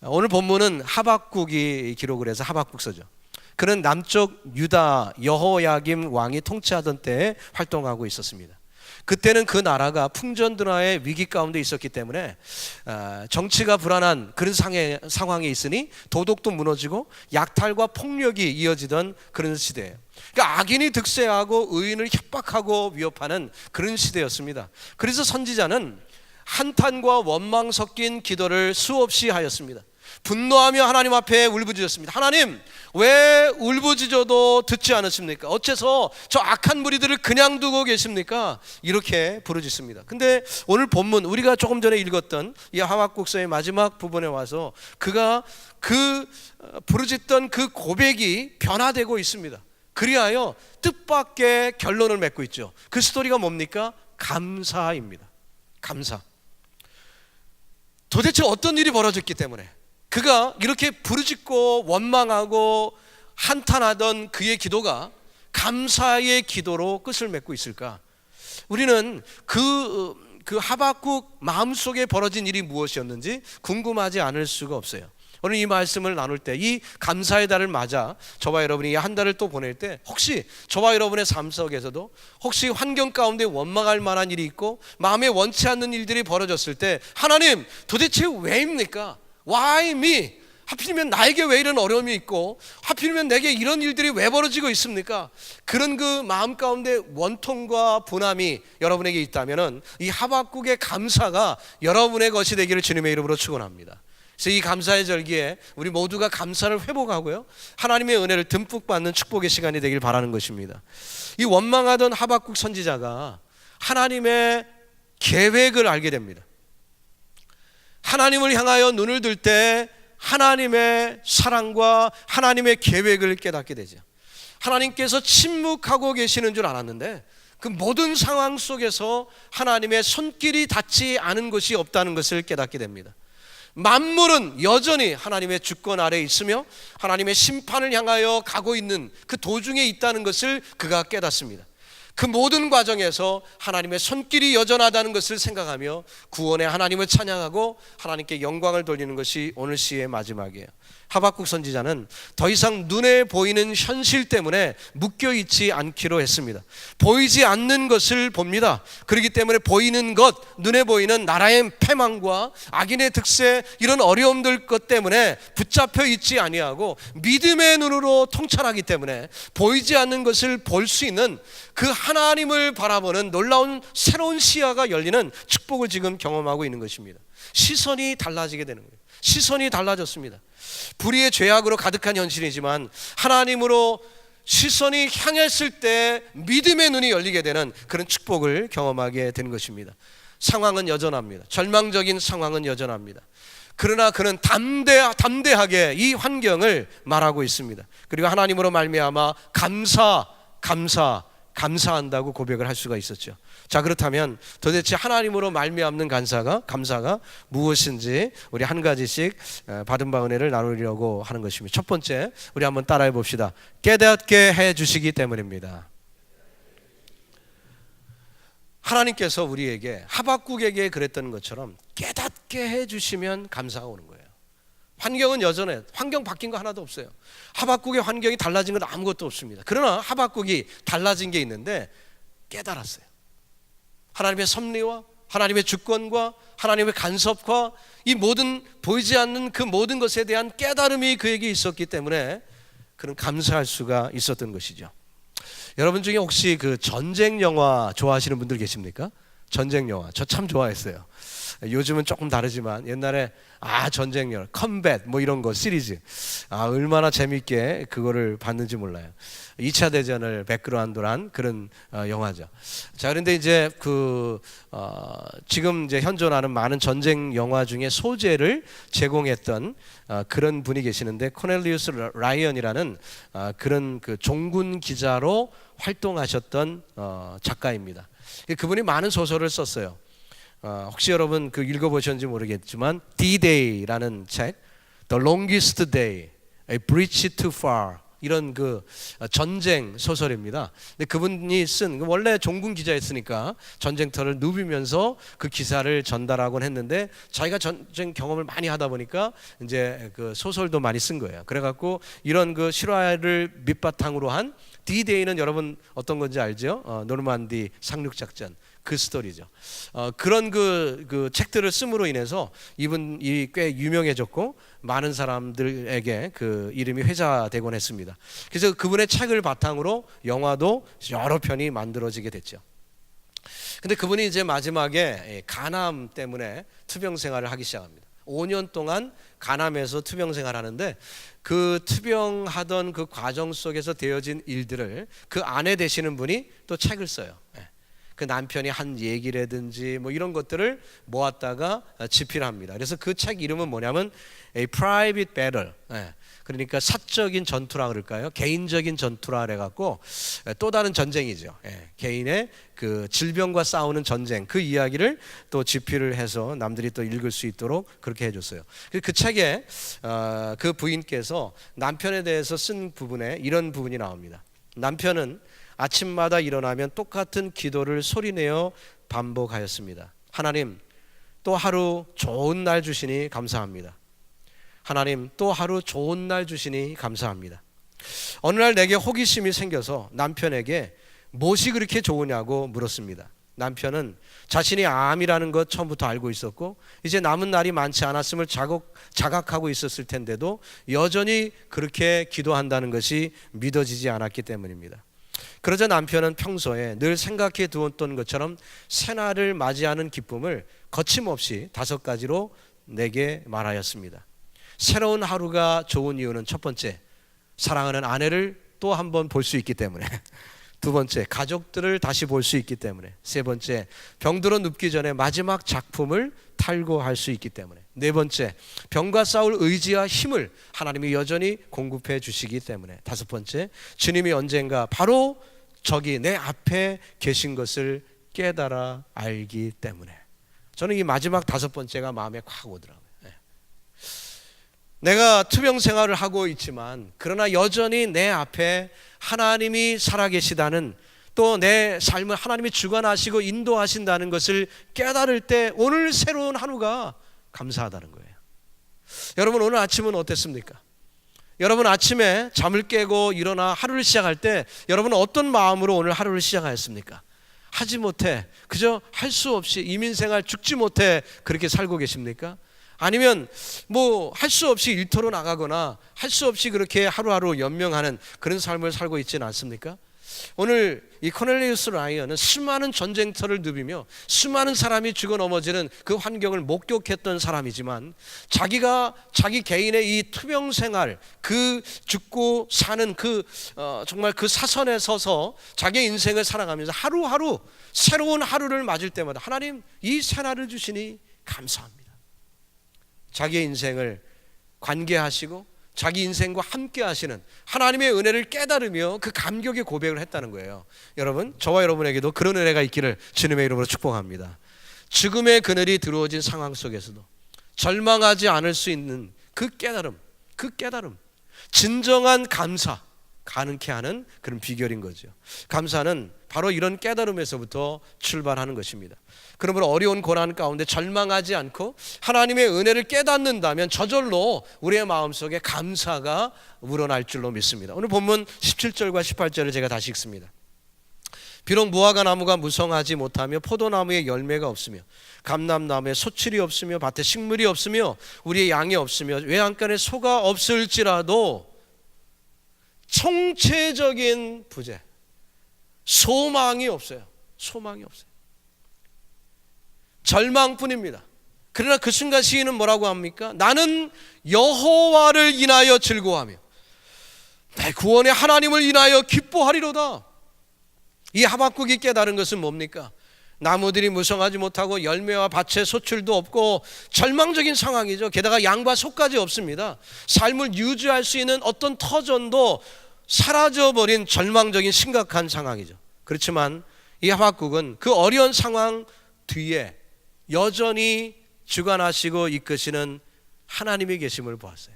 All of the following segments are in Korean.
오늘 본문은 하박국이 기록을 해서 하박국서죠. 그는 남쪽 유다 여호야김 왕이 통치하던 때에 활동하고 있었습니다. 그때는 그 나라가 풍전등화의 위기 가운데 있었기 때문에 정치가 불안한 그런 상황에 있으니 도덕도 무너지고 약탈과 폭력이 이어지던 그런 시대예요. 그러니까 악인이 득세하고 의인을 협박하고 위협하는 그런 시대였습니다. 그래서 선지자는 한탄과 원망 섞인 기도를 수없이 하였습니다. 분노하며 하나님 앞에 울부짖었습니다. 하나님, 왜 울부짖어도 듣지 않으십니까? 어째서 저 악한 무리들을 그냥 두고 계십니까? 이렇게 부르짖습니다. 근데 오늘 본문 우리가 조금 전에 읽었던 이 하박국서의 마지막 부분에 와서 그가 그 부르짖던 그 고백이 변화되고 있습니다. 그리하여 뜻밖의 결론을 맺고 있죠. 그 스토리가 뭡니까? 감사입니다. 감사. 도대체 어떤 일이 벌어졌기 때문에 그가 이렇게 부르짖고 원망하고 한탄하던 그의 기도가 감사의 기도로 끝을 맺고 있을까? 우리는 그 하박국 마음속에 벌어진 일이 무엇이었는지 궁금하지 않을 수가 없어요. 오늘 이 말씀을 나눌 때 이 감사의 달을 맞아 저와 여러분이 이 한 달을 또 보낼 때 혹시 저와 여러분의 삶 속에서도 혹시 환경 가운데 원망할 만한 일이 있고 마음에 원치 않는 일들이 벌어졌을 때 하나님 도대체 왜입니까? Why me? 하필이면 나에게 왜 이런 어려움이 있고 하필이면 내게 이런 일들이 왜 벌어지고 있습니까? 그런 그 마음 가운데 원통과 분함이 여러분에게 있다면 이 하박국의 감사가 여러분의 것이 되기를 주님의 이름으로 축원합니다. 그래서 이 감사의 절기에 우리 모두가 감사를 회복하고요, 하나님의 은혜를 듬뿍 받는 축복의 시간이 되길 바라는 것입니다. 이 원망하던 하박국 선지자가 하나님의 계획을 알게 됩니다. 하나님을 향하여 눈을 들 때 하나님의 사랑과 하나님의 계획을 깨닫게 되죠. 하나님께서 침묵하고 계시는 줄 알았는데 그 모든 상황 속에서 하나님의 손길이 닿지 않은 것이 없다는 것을 깨닫게 됩니다. 만물은 여전히 하나님의 주권 아래에 있으며 하나님의 심판을 향하여 가고 있는 그 도중에 있다는 것을 그가 깨닫습니다. 그 모든 과정에서 하나님의 손길이 여전하다는 것을 생각하며 구원의 하나님을 찬양하고 하나님께 영광을 돌리는 것이 오늘 시의 마지막이에요. 하박국 선지자는 더 이상 눈에 보이는 현실 때문에 묶여있지 않기로 했습니다. 보이지 않는 것을 봅니다. 그렇기 때문에 보이는 것, 눈에 보이는 나라의 패망과 악인의 득세, 이런 어려움들 것 때문에 붙잡혀 있지 아니하고 믿음의 눈으로 통찰하기 때문에 보이지 않는 것을 볼 수 있는 그 하나님을 바라보는 놀라운 새로운 시야가 열리는 축복을 지금 경험하고 있는 것입니다. 시선이 달라지게 되는 거예요. 시선이 달라졌습니다. 불의의 죄악으로 가득한 현실이지만 하나님으로 시선이 향했을 때 믿음의 눈이 열리게 되는 그런 축복을 경험하게 되는 것입니다. 상황은 여전합니다. 절망적인 상황은 여전합니다. 그러나 그는 담대하게 이 환경을 말하고 있습니다. 그리고 하나님으로 말미암아 감사한다고 고백을 할 수가 있었죠. 자, 그렇다면 도대체 하나님으로 말미암는 감사가 무엇인지 우리 한 가지씩 받은 바 은혜를 나누려고 하는 것입니다. 첫 번째, 우리 한번 따라해 봅시다. 깨닫게 해 주시기 때문입니다. 하나님께서 우리에게, 하박국에게 그랬던 것처럼 깨닫게 해 주시면 감사가 오는 거예요. 환경은 여전해. 환경 바뀐 거 하나도 없어요. 하박국의 환경이 달라진 건 아무것도 없습니다. 그러나 하박국이 달라진 게 있는데 깨달았어요. 하나님의 섭리와 하나님의 주권과 하나님의 간섭과 이 모든 보이지 않는 그 모든 것에 대한 깨달음이 그에게 있었기 때문에 그는 감사할 수가 있었던 것이죠. 여러분 중에 혹시 그 전쟁 영화 좋아하시는 분들 계십니까? 전쟁 영화 저 참 좋아했어요. 요즘은 조금 다르지만 옛날에 전쟁 영화, 컴뱃 뭐 이런 거 시리즈 얼마나 재밌게 그거를 봤는지 몰라요. 2차 대전을 백그라운드로 한 그런 영화죠. 자, 그런데 이제 지금 이제 현존하는 많은 전쟁 영화 중에 소재를 제공했던 그런 분이 계시는데, 코넬리우스 라이언이라는 그런 그 종군 기자로 활동하셨던 작가입니다. 그분이 많은 소설을 썼어요. 혹시 여러분 그 읽어보셨는지 모르겠지만 D-Day라는 책, The Longest Day, A Bridge Too Far, 이런 그 전쟁 소설입니다. 근데 그분이 쓴, 원래 종군 기자였으니까 전쟁터를 누비면서 그 기사를 전달하곤 했는데, 자기가 전쟁 경험을 많이 하다 보니까 이제 그 소설도 많이 쓴 거예요. 그래갖고 이런 그 실화를 밑바탕으로 한 D-Day는 여러분 어떤 건지 알죠? 노르만디 상륙작전, 그 스토리죠. 그런 그 책들을 씀으로 인해서 이분이 꽤 유명해졌고 많은 사람들에게 그 이름이 회자되곤 했습니다. 그래서 그분의 책을 바탕으로 영화도 여러 편이 만들어지게 됐죠. 근데 그분이 이제 마지막에 간암 때문에 투병 생활을 하기 시작합니다. 5년 동안 간암에서 투병 생활하는데, 그 투병하던 그 과정 속에서 되어진 일들을 그 아내 되시는 분이 또 책을 써요. 그 남편이 한 얘기라든지 뭐 이런 것들을 모았다가 집필합니다. 그래서 그 책 이름은 뭐냐면 A Private Battle, 그러니까 사적인 전투라 그럴까요? 개인적인 전투라 그래갖고 또 다른 전쟁이죠. 개인의 그 질병과 싸우는 전쟁, 그 이야기를 또 집필을 해서 남들이 또 읽을 수 있도록 그렇게 해줬어요. 그 책에 그 부인께서 남편에 대해서 쓴 부분에 이런 부분이 나옵니다. 남편은 아침마다 일어나면 똑같은 기도를 소리내어 반복하였습니다. 하나님, 또 하루 좋은 날 주시니 감사합니다. 하나님, 또 하루 좋은 날 주시니 감사합니다. 어느 날 내게 호기심이 생겨서 남편에게 무엇이 그렇게 좋으냐고 물었습니다. 남편은 자신이 암이라는 것 처음부터 알고 있었고 이제 남은 날이 많지 않았음을 자각하고 있었을 텐데도 여전히 그렇게 기도한다는 것이 믿어지지 않았기 때문입니다. 그러자 남편은 평소에 늘 생각해 두었던 것처럼 새날을 맞이하는 기쁨을 거침없이 5가지로 내게 말하였습니다. 새로운 하루가 좋은 이유는 첫 번째, 사랑하는 아내를 또 한 번 볼 수 있기 때문에. 두 번째, 가족들을 다시 볼 수 있기 때문에. 세 번째, 병들어 눕기 전에 마지막 작품을 탈고할 수 있기 때문에. 네 번째, 병과 싸울 의지와 힘을 하나님이 여전히 공급해 주시기 때문에. 다섯 번째, 주님이 언젠가 바로 저기 내 앞에 계신 것을 깨달아 알기 때문에. 저는 이 마지막 5번째가 마음에 콱 오더라고요. 내가 투병 생활을 하고 있지만 그러나 여전히 내 앞에 하나님이 살아계시다는, 또 내 삶을 하나님이 주관하시고 인도하신다는 것을 깨달을 때 오늘 새로운 하루가 감사하다는 거예요. 여러분, 오늘 아침은 어땠습니까? 여러분 아침에 잠을 깨고 일어나 하루를 시작할 때 여러분은 어떤 마음으로 오늘 하루를 시작하였습니까? 하지 못해, 그저 할 수 없이 이민생활 죽지 못해 그렇게 살고 계십니까? 아니면 뭐 할 수 없이 일터로 나가거나 할 수 없이 그렇게 하루하루 연명하는 그런 삶을 살고 있지는 않습니까? 오늘 이 코넬리우스 라이언은 수많은 전쟁터를 누비며 수많은 사람이 죽어 넘어지는 그 환경을 목격했던 사람이지만, 자기가 자기 개인의 이 투병 생활, 그 죽고 사는 정말 그 사선에 서서 자기의 인생을 살아가면서 하루하루 새로운 하루를 맞을 때마다 하나님, 이 새날을 주시니 감사합니다. 자기의 인생을 관계하시고 자기 인생과 함께 하시는 하나님의 은혜를 깨달으며 그 감격의 고백을 했다는 거예요. 여러분, 저와 여러분에게도 그런 은혜가 있기를 주님의 이름으로 축복합니다. 죽음의 그늘이 들어오진 상황 속에서도 절망하지 않을 수 있는 그 깨달음, 진정한 감사 가능케 하는 그런 비결인 거죠. 감사는 바로 이런 깨달음에서부터 출발하는 것입니다. 그러므로 어려운 고난 가운데 절망하지 않고 하나님의 은혜를 깨닫는다면 저절로 우리의 마음속에 감사가 우러날 줄로 믿습니다. 오늘 본문 17절과 18절을 제가 다시 읽습니다. 비록 무화과 나무가 무성하지 못하며 포도나무에 열매가 없으며 감람나무에 소출이 없으며 밭에 식물이 없으며 우리의 양이 없으며 외양간에 소가 없을지라도 총체적인 부재, 소망이 없어요. 절망뿐입니다. 그러나 그 순간 시인은 뭐라고 합니까? 나는 여호와를 인하여 즐거워하며 내 구원의 하나님을 인하여 기뻐하리로다. 이 하박국이 깨달은 것은 뭡니까? 나무들이 무성하지 못하고 열매와 밭에 소출도 없고 절망적인 상황이죠. 게다가 양과 소까지 없습니다. 삶을 유지할 수 있는 어떤 터전도 사라져버린 절망적인 심각한 상황이죠. 그렇지만 이 하박국은 그 어려운 상황 뒤에 여전히 주관하시고 이끄시는 하나님이 계심을 보았어요.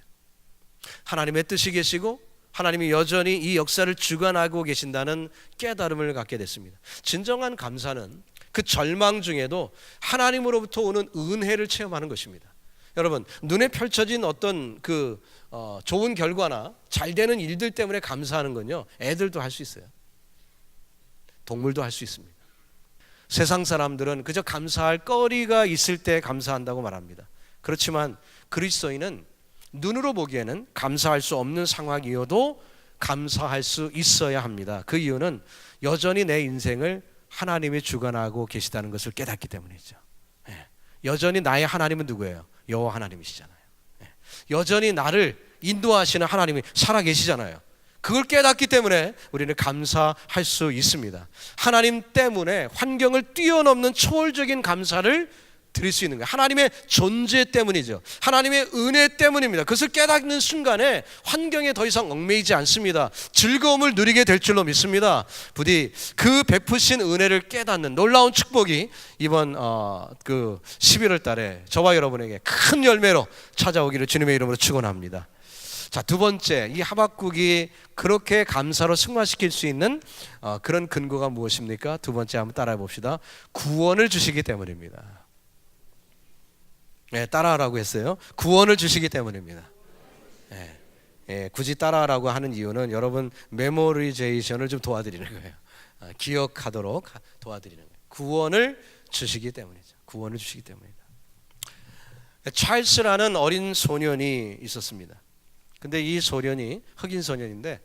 하나님의 뜻이 계시고 하나님이 여전히 이 역사를 주관하고 계신다는 깨달음을 갖게 됐습니다. 진정한 감사는 그 절망 중에도 하나님으로부터 오는 은혜를 체험하는 것입니다. 여러분, 눈에 펼쳐진 어떤 좋은 결과나 잘 되는 일들 때문에 감사하는 건요, 애들도 할 수 있어요. 동물도 할 수 있습니다. 세상 사람들은 그저 감사할 거리가 있을 때 감사한다고 말합니다. 그렇지만 그리스도인은 눈으로 보기에는 감사할 수 없는 상황이어도 감사할 수 있어야 합니다. 그 이유는 여전히 내 인생을 하나님이 주관하고 계시다는 것을 깨닫기 때문이죠. 여전히 나의 하나님은 누구예요? 여호와 하나님이시잖아요. 여전히 나를 인도하시는 하나님이 살아계시잖아요. 그걸 깨닫기 때문에 우리는 감사할 수 있습니다. 하나님 때문에 환경을 뛰어넘는 초월적인 감사를 드릴 수 있는 거예요. 하나님의 존재 때문이죠. 하나님의 은혜 때문입니다. 그것을 깨닫는 순간에 환경에 더 이상 얽매이지 않습니다. 즐거움을 누리게 될 줄로 믿습니다. 부디 그 베푸신 은혜를 깨닫는 놀라운 축복이 이번 11월 달에 저와 여러분에게 큰 열매로 찾아오기를 주님의 이름으로 축원합니다. 자, 두 번째, 이 하박국이 그렇게 감사로 승화시킬 수 있는 그런 근거가 무엇입니까? 두 번째 한번 따라해 봅시다. 구원을 주시기 때문입니다. 따라하라고 했어요. 구원을 주시기 때문입니다. 굳이 따라하라고 하는 이유는 여러분 메모리제이션을 좀 도와드리는 거예요. 기억하도록 도와드리는 거예요. 구원을 주시기 때문이죠. 구원을 주시기 때문이다. 찰스라는 어린 소년이 있었습니다. 근데 이 소년이 흑인 소년인데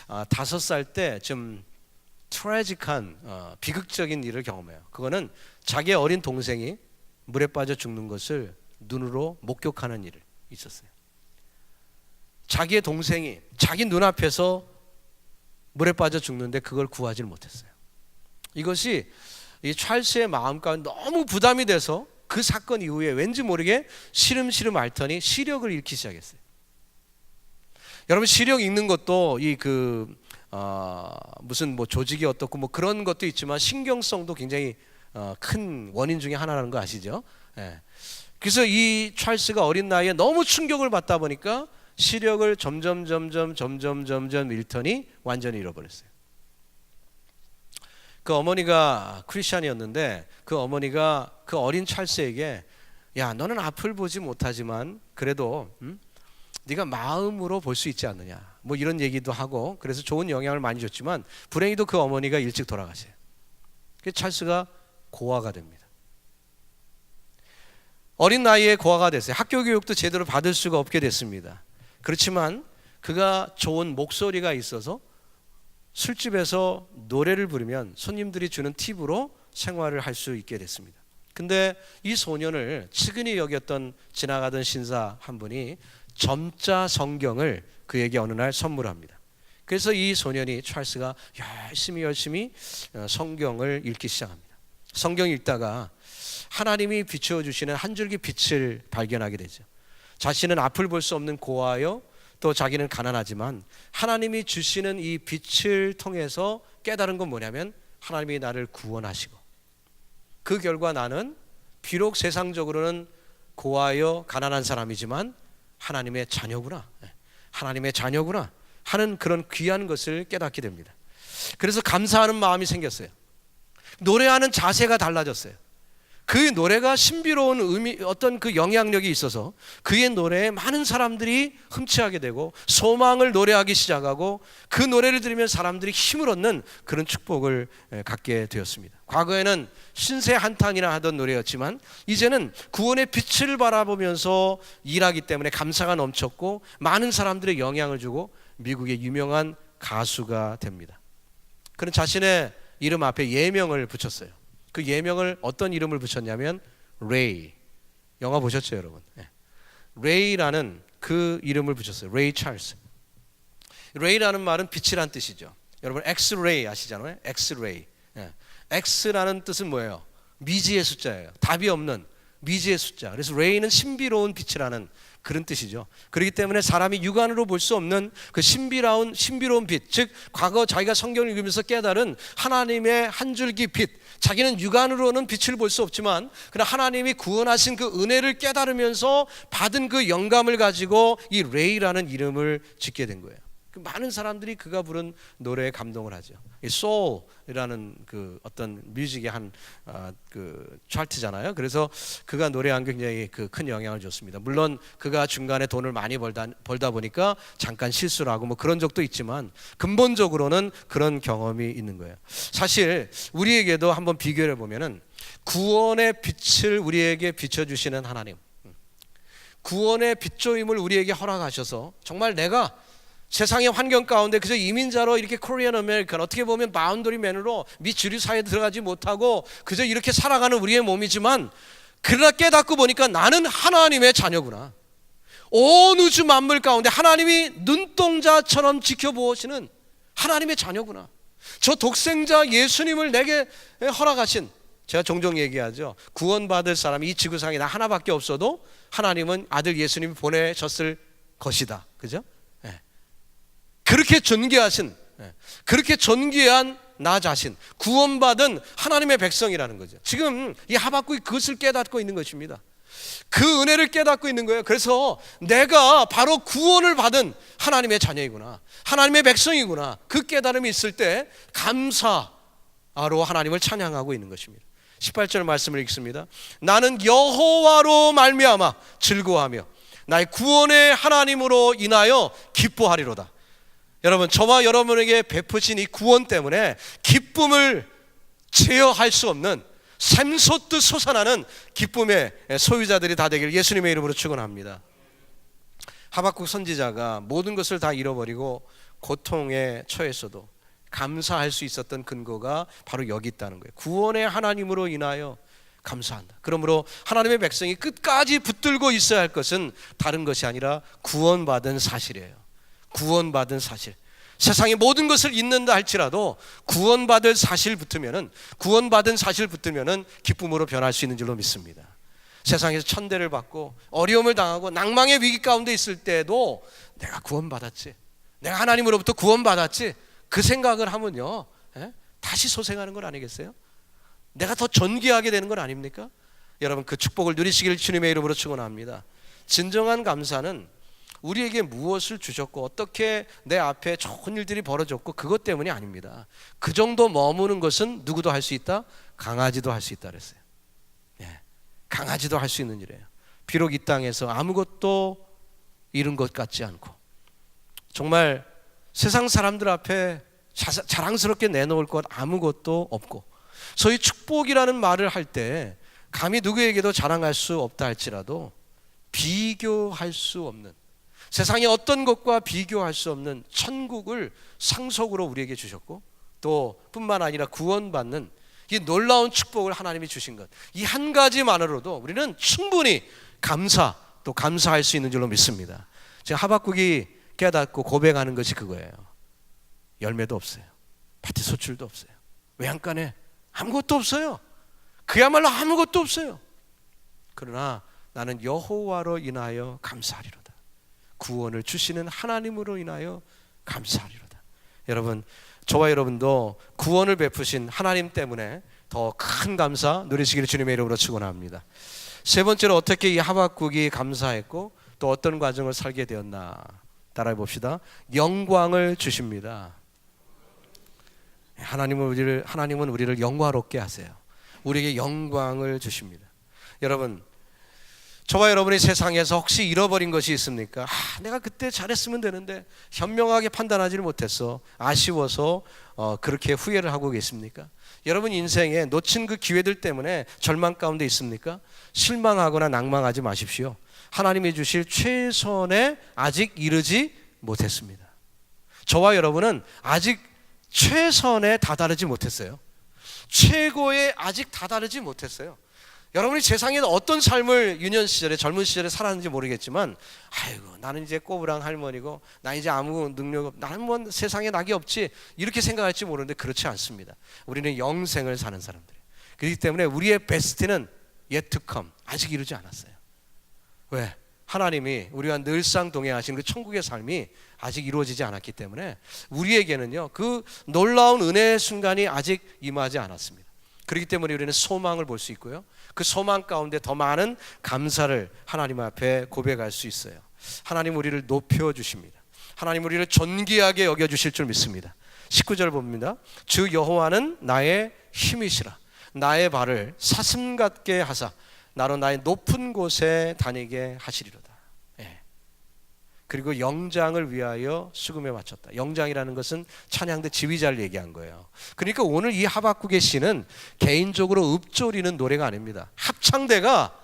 5살 때 좀 트래직한 비극적인 일을 경험해요. 그거는 자기의 어린 동생이 물에 빠져 죽는 것을 눈으로 목격하는 일이 있었어요. 자기의 동생이 자기 눈앞에서 물에 빠져 죽는데 그걸 구하지 못했어요. 이것이 이 찰스의 마음 가운데 너무 부담이 돼서 그 사건 이후에 왠지 모르게 시름시름 앓더니 시력을 잃기 시작했어요. 여러분, 시력 잃는 것도 무슨 조직이 어떻고 그런 것도 있지만 신경성도 굉장히 큰 원인 중에 하나라는 거 아시죠? 그래서 이 찰스가 어린 나이에 너무 충격을 받다 보니까 시력을 점점 잃더니 완전히 잃어버렸어요. 그 어머니가 크리스찬이었는데 그 어머니가 그 어린 찰스에게 야, 너는 앞을 보지 못하지만 그래도 네가 마음으로 볼 수 있지 않느냐 이런 얘기도 하고 그래서 좋은 영향을 많이 줬지만 불행히도 그 어머니가 일찍 돌아가세요. 그래서 찰스가 고아가 됩니다. 어린 나이에 고아가 됐어요. 학교 교육도 제대로 받을 수가 없게 됐습니다. 그렇지만 그가 좋은 목소리가 있어서 술집에서 노래를 부르면 손님들이 주는 팁으로 생활을 할 수 있게 됐습니다. 근데 이 소년을 측은히 여겼던 지나가던 신사 한 분이 점자 성경을 그에게 어느 날 선물합니다. 그래서 이 소년이 찰스가 열심히 성경을 읽기 시작합니다. 성경 읽다가 하나님이 비춰주시는 한 줄기 빛을 발견하게 되죠. 자신은 앞을 볼 수 없는 고아요, 또 자기는 가난하지만 하나님이 주시는 이 빛을 통해서 깨달은 건 뭐냐면 하나님이 나를 구원하시고 그 결과 나는 비록 세상적으로는 고아요 가난한 사람이지만 하나님의 자녀구나 하는 그런 귀한 것을 깨닫게 됩니다. 그래서 감사하는 마음이 생겼어요. 노래하는 자세가 달라졌어요. 그 노래가 신비로운 의미, 어떤 그 영향력이 있어서 그의 노래에 많은 사람들이 흠취하게 되고 소망을 노래하기 시작하고 그 노래를 들으면 사람들이 힘을 얻는 그런 축복을 갖게 되었습니다. 과거에는 신세 한탄이나 하던 노래였지만 이제는 구원의 빛을 바라보면서 일하기 때문에 감사가 넘쳤고 많은 사람들의 영향을 주고 미국의 유명한 가수가 됩니다. 그는 자신의 이름 앞에 예명을 붙였어요. 그 예명을 어떤 이름을 붙였냐면 레이, 영화 보셨죠, 여러분? 레이라는 그 이름을 붙였어요. 레이 찰스. 레이라는 말은 빛이란 뜻이죠. 여러분 엑스레이 아시잖아요? 엑스레이. X라는 뜻은 뭐예요? 미지의 숫자예요. 답이 없는 미지의 숫자. 그래서 레이는 신비로운 빛이라는 그런 뜻이죠. 그렇기 때문에 사람이 육안으로 볼 수 없는 그 신비로운 빛, 즉 과거 자기가 성경을 읽으면서 깨달은 하나님의 한 줄기 빛, 자기는 육안으로는 빛을 볼 수 없지만 그러나 하나님이 구원하신 그 은혜를 깨달으면서 받은 그 영감을 가지고 이 레이라는 이름을 짓게 된 거예요. 많은 사람들이 그가 부른 노래에 감동을 하죠. 이 소울이라는 그 어떤 뮤직의 한 그 차트잖아요. 그래서 그가 노래한 게 굉장히 그 큰 영향을 줬습니다. 물론 그가 중간에 돈을 많이 벌다 보니까 잠깐 실수를 하고 뭐 그런 적도 있지만 근본적으로는 그런 경험이 있는 거예요. 사실 우리에게도 한번 비교해 보면은 구원의 빛을 우리에게 비춰주시는 하나님, 구원의 빛조임을 우리에게 허락하셔서 정말 내가 세상의 환경 가운데 그저 이민자로 이렇게 코리안 아메리칸, 어떻게 보면 바운더리맨으로 미 주류 사회에 들어가지 못하고 그저 이렇게 살아가는 우리의 몸이지만 그러나 깨닫고 보니까 나는 하나님의 자녀구나. 온 우주 만물 가운데 하나님이 눈동자처럼 지켜보시는 하나님의 자녀구나. 저 독생자 예수님을 내게 허락하신, 제가 종종 얘기하죠. 구원받을 사람이 이 지구상에 나 하나밖에 없어도 하나님은 아들 예수님이 보내셨을 것이다. 그죠? 그렇게 존귀하신, 그렇게 존귀한 나 자신, 구원받은 하나님의 백성이라는 거죠. 지금 이 하박국이 그것을 깨닫고 있는 것입니다. 그 은혜를 깨닫고 있는 거예요. 그래서 내가 바로 구원을 받은 하나님의 자녀이구나, 하나님의 백성이구나, 그 깨달음이 있을 때 감사로 하나님을 찬양하고 있는 것입니다. 18절 말씀을 읽습니다. 나는 여호와로 말미암아 즐거워하며 나의 구원의 하나님으로 인하여 기뻐하리로다. 여러분, 저와 여러분에게 베푸신 이 구원 때문에 기쁨을 제어할 수 없는 샘솟듯 솟아나는 기쁨의 소유자들이 다 되기를 예수님의 이름으로 축원합니다. 하박국 선지자가 모든 것을 다 잃어버리고 고통에 처했어도 감사할 수 있었던 근거가 바로 여기 있다는 거예요. 구원의 하나님으로 인하여 감사한다. 그러므로 하나님의 백성이 끝까지 붙들고 있어야 할 것은 다른 것이 아니라 구원받은 사실이에요. 구원받은 사실. 세상의 모든 것을 잊는다 할지라도 구원받은 사실 붙으면은 기쁨으로 변할 수 있는 줄로 믿습니다. 세상에서 천대를 받고 어려움을 당하고 낭망의 위기 가운데 있을 때도 내가 구원받았지, 내가 하나님으로부터 구원받았지, 그 생각을 하면요, 다시 소생하는 건 아니겠어요? 내가 더 존귀하게 되는 건 아닙니까? 여러분, 그 축복을 누리시길 주님의 이름으로 축원합니다. 진정한 감사는 우리에게 무엇을 주셨고 어떻게 내 앞에 좋은 일들이 벌어졌고 그것 때문이 아닙니다. 그 정도 머무는 것은 누구도 할 수 있다? 강아지도 할 수 있다 그랬어요. 강아지도 할 수 있는 일이에요. 비록 이 땅에서 아무것도 잃은 것 같지 않고 정말 세상 사람들 앞에 자랑스럽게 내놓을 것 아무것도 없고, 소위 축복이라는 말을 할 때 감히 누구에게도 자랑할 수 없다 할지라도 비교할 수 없는, 세상의 어떤 것과 비교할 수 없는 천국을 상속으로 우리에게 주셨고, 또 뿐만 아니라 구원받는 이 놀라운 축복을 하나님이 주신 것, 이 한 가지만으로도 우리는 충분히 감사할 수 있는 줄로 믿습니다. 지금 하박국이 깨닫고 고백하는 것이 그거예요. 열매도 없어요. 밭에 소출도 없어요. 외양간에 아무것도 없어요. 그야말로 아무것도 없어요. 그러나 나는 여호와로 인하여 감사하리로다. 구원을 주시는 하나님으로 인하여 감사하리로다. 여러분, 저와 여러분도 구원을 베푸신 하나님 때문에 더 큰 감사 누리시기를 주님의 이름으로 축원합니다. 세 번째로 어떻게 이 하박국이 감사했고 또 어떤 과정을 살게 되었나 따라해 봅시다. 영광을 주십니다. 하나님은 우리를 영화롭게 하세요. 우리에게 영광을 주십니다. 여러분, 저와 여러분이 세상에서 혹시 잃어버린 것이 있습니까? 내가 그때 잘했으면 되는데 현명하게 판단하지를 못했어, 아쉬워서 그렇게 후회를 하고 계십니까? 여러분 인생에 놓친 그 기회들 때문에 절망 가운데 있습니까? 실망하거나 낭망하지 마십시오. 하나님이 주실 최선에 아직 이르지 못했습니다. 저와 여러분은 아직 최선에 다다르지 못했어요. 최고에 아직 다다르지 못했어요. 여러분이 세상에 어떤 삶을 유년 시절에 젊은 시절에 살았는지 모르겠지만 아이고 나는 이제 꼬부랑 할머니고 나 이제 아무 능력 없 나는 뭐 세상에 낙이 없지 이렇게 생각할지 모르는데 그렇지 않습니다. 우리는 영생을 사는 사람들이에요. 그렇기 때문에 우리의 베스트는 yet to come, 아직 이루지 않았어요. 왜? 하나님이 우리와 늘상 동행하시는 그 천국의 삶이 아직 이루어지지 않았기 때문에 우리에게는요 그 놀라운 은혜의 순간이 아직 임하지 않았습니다. 그렇기 때문에 우리는 소망을 볼 수 있고요, 그 소망 가운데 더 많은 감사를 하나님 앞에 고백할 수 있어요. 하나님 우리를 높여주십니다. 하나님 우리를 존귀하게 여겨주실 줄 믿습니다. 19절 봅니다. 주 여호와는 나의 힘이시라. 나의 발을 사슴 같게 하사 나로 나의 높은 곳에 다니게 하시리로다. 그리고 영장을 위하여 수금에 바쳤다. 영장이라는 것은 찬양대 지휘자를 얘기한 거예요. 그러니까 오늘 이 하박국의 시는 개인적으로 읊조리는 노래가 아닙니다. 합창대가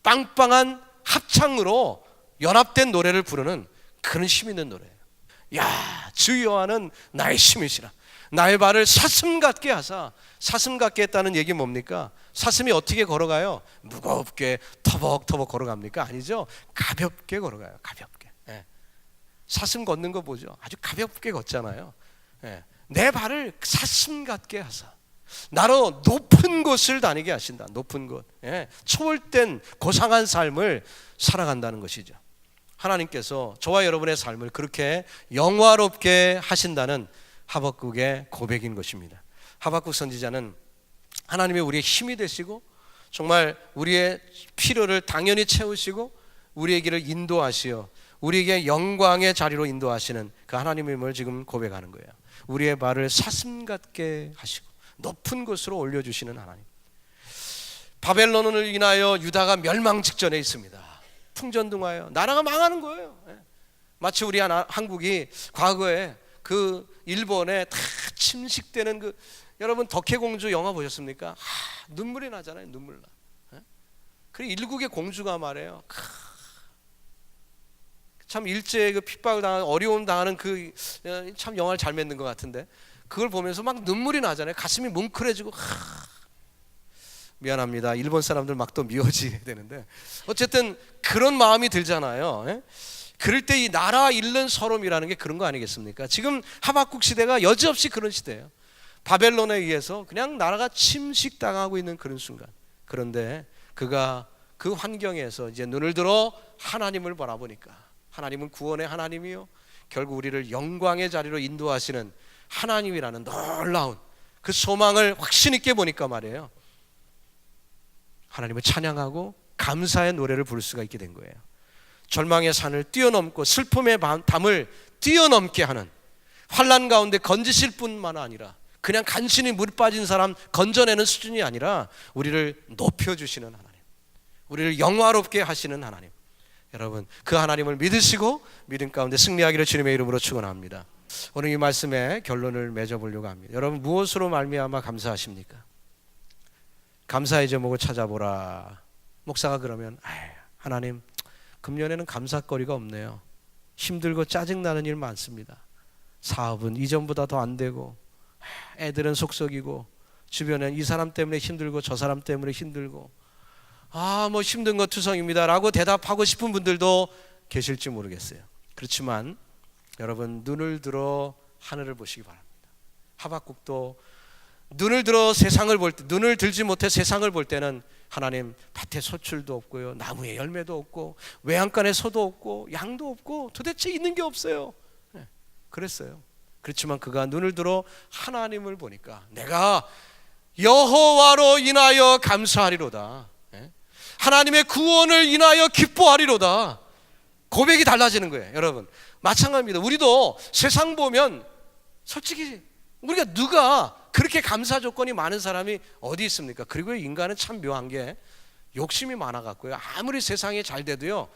빵빵한 합창으로 연합된 노래를 부르는 그런 힘 있는 노래예요. 야, 주 여호와는 나의 힘이시라. 나의 발을 사슴 같게 하사. 사슴 같게 했다는 얘기 뭡니까? 사슴이 어떻게 걸어가요? 무겁게 터벅터벅 걸어갑니까? 아니죠. 가볍게 걸어가요. 가볍게. 사슴 걷는 거 보죠. 아주 가볍게 걷잖아요. 내 발을 사슴 같게 하사 나로 높은 곳을 다니게 하신다. 높은 곳, 초월된 고상한 삶을 살아간다는 것이죠. 하나님께서 저와 여러분의 삶을 그렇게 영화롭게 하신다는 하박국의 고백인 것입니다. 하박국 선지자는 하나님이 우리의 힘이 되시고 정말 우리의 필요를 당연히 채우시고 우리의 길을 인도하시어 우리에게 영광의 자리로 인도하시는 그 하나님임을 지금 고백하는 거예요. 우리의 발을 사슴 같게 하시고 높은 곳으로 올려주시는 하나님. 바벨론을 인하여 유다가 멸망 직전에 있습니다. 풍전등화예요. 나라가 망하는 거예요. 마치 우리 한국이 과거에 그 일본에 다 침식되는 그 여러분 덕혜공주 영화 보셨습니까? 눈물이 나잖아요. 눈물 나. 그리고 일국의 공주가 말해요. 참 일제의 그 핍박을 당하는 어려움 당하는 그 참 영화를 잘 만든 것 같은데 그걸 보면서 막 눈물이 나잖아요. 가슴이 뭉클해지고 미안합니다. 일본 사람들 막 또 미워지게 되는데 어쨌든 그런 마음이 들잖아요. 그럴 때 이 나라 잃는 서름이라는 게 그런 거 아니겠습니까? 지금 하박국 시대가 여지없이 그런 시대예요. 바벨론에 의해서 그냥 나라가 침식당하고 있는 그런 순간. 그런데 그가 그 환경에서 이제 눈을 들어 하나님을 바라보니까 하나님은 구원의 하나님이요 결국 우리를 영광의 자리로 인도하시는 하나님이라는 놀라운 그 소망을 확신 있게 보니까 말이에요, 하나님을 찬양하고 감사의 노래를 부를 수가 있게 된 거예요. 절망의 산을 뛰어넘고 슬픔의 담을 뛰어넘게 하는, 환난 가운데 건지실 뿐만 아니라 그냥 간신히 물 빠진 사람 건져내는 수준이 아니라 우리를 높여주시는 하나님, 우리를 영화롭게 하시는 하나님. 여러분 그 하나님을 믿으시고 믿음 가운데 승리하기를 주님의 이름으로 축원합니다. 오늘 이 말씀의 결론을 맺어보려고 합니다. 여러분 무엇으로 말미암아 감사하십니까? 감사의 제목을 찾아보라. 목사가 그러면 하나님 금년에는 감사거리가 없네요. 힘들고 짜증나는 일 많습니다. 사업은 이전보다 더 안 되고 애들은 속썩이고 주변엔 이 사람 때문에 힘들고 저 사람 때문에 힘들고 뭐 힘든 거 투성입니다 라고 대답하고 싶은 분들도 계실지 모르겠어요. 그렇지만 여러분 눈을 들어 하늘을 보시기 바랍니다. 하박국도 눈을 들어 세상을 볼 때, 눈을 들지 못해 세상을 볼 때는 하나님 밭에 소출도 없고요, 나무에 열매도 없고 외양간에 소도 없고 양도 없고 도대체 있는 게 없어요. 그랬어요. 그렇지만 그가 눈을 들어 하나님을 보니까 내가 여호와로 인하여 감사하리로다, 하나님의 구원을 인하여 기뻐하리로다. 고백이 달라지는 거예요. 여러분 마찬가지입니다. 우리도 세상 보면 솔직히 우리가 누가 그렇게 감사 조건이 많은 사람이 어디 있습니까? 그리고 인간은 참 묘한 게 욕심이 많아갖고요, 아무리 세상이 잘 돼도요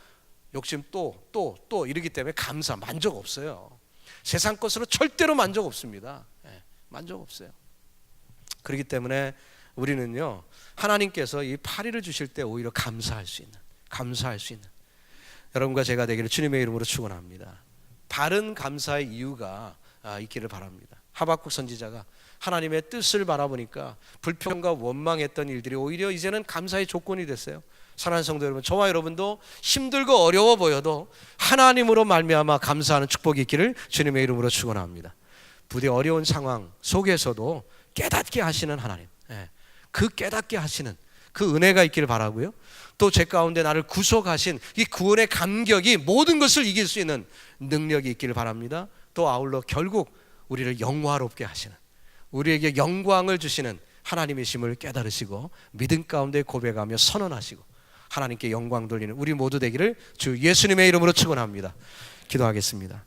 욕심 또 이러기 때문에 감사, 만족 없어요. 세상 것으로 절대로 만족 없습니다. 만족 없어요. 그렇기 때문에 우리는요 하나님께서 이 파리를 주실 때 오히려 감사할 수 있는 여러분과 제가 되기를 주님의 이름으로 축원합니다. 바른 감사의 이유가 있기를 바랍니다. 하박국 선지자가 하나님의 뜻을 바라보니까 불평과 원망했던 일들이 오히려 이제는 감사의 조건이 됐어요. 사랑하는 성도 여러분, 저와 여러분도 힘들고 어려워 보여도 하나님으로 말미암아 감사하는 축복이 있기를 주님의 이름으로 축원합니다. 부디 어려운 상황 속에서도 깨닫게 하시는 하나님, 그 깨닫게 하시는 그 은혜가 있기를 바라고요. 또 제 가운데 나를 구속하신 이 구원의 감격이 모든 것을 이길 수 있는 능력이 있기를 바랍니다. 또 아울러 결국 우리를 영화롭게 하시는, 우리에게 영광을 주시는 하나님이심을 깨달으시고 믿음 가운데 고백하며 선언하시고 하나님께 영광 돌리는 우리 모두 되기를 주 예수님의 이름으로 축원합니다. 기도하겠습니다.